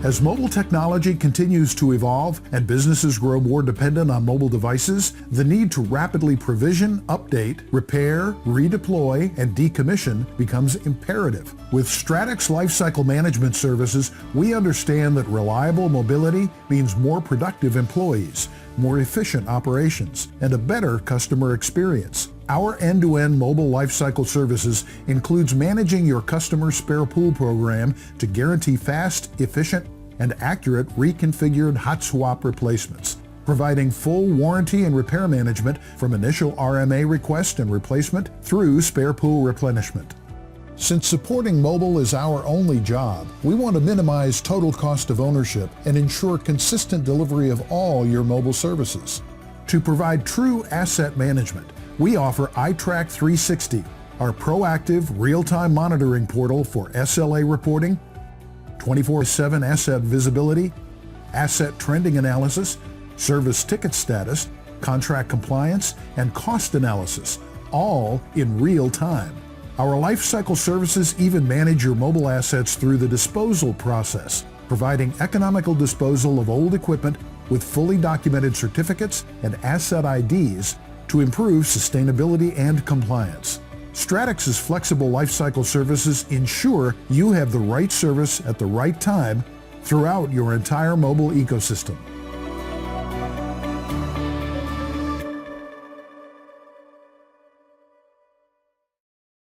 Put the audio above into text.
As mobile technology continues to evolve and businesses grow more dependent on mobile devices, the need to rapidly provision, update, repair, redeploy, and decommission becomes imperative. With Stratix Lifecycle Management Services, we understand that reliable mobility means more productive employees, more efficient operations, and a better customer experience. Our end-to-end mobile lifecycle services includes managing your customer spare pool program to guarantee fast, efficient, and accurate reconfigured hot swap replacements, providing full warranty and repair management from initial RMA request and replacement through spare pool replenishment. Since supporting mobile is our only job, we want to minimize total cost of ownership and ensure consistent delivery of all your mobile services. To provide true asset management, we offer iTrack 360, our proactive real-time monitoring portal for SLA reporting, 24/7 asset visibility, asset trending analysis, service ticket status, contract compliance, and cost analysis, all in real time. Our lifecycle services even manage your mobile assets through the disposal process, providing economical disposal of old equipment with fully documented certificates and asset IDs to improve sustainability and compliance. Stratix's flexible lifecycle services ensure you have the right service at the right time throughout your entire mobile ecosystem.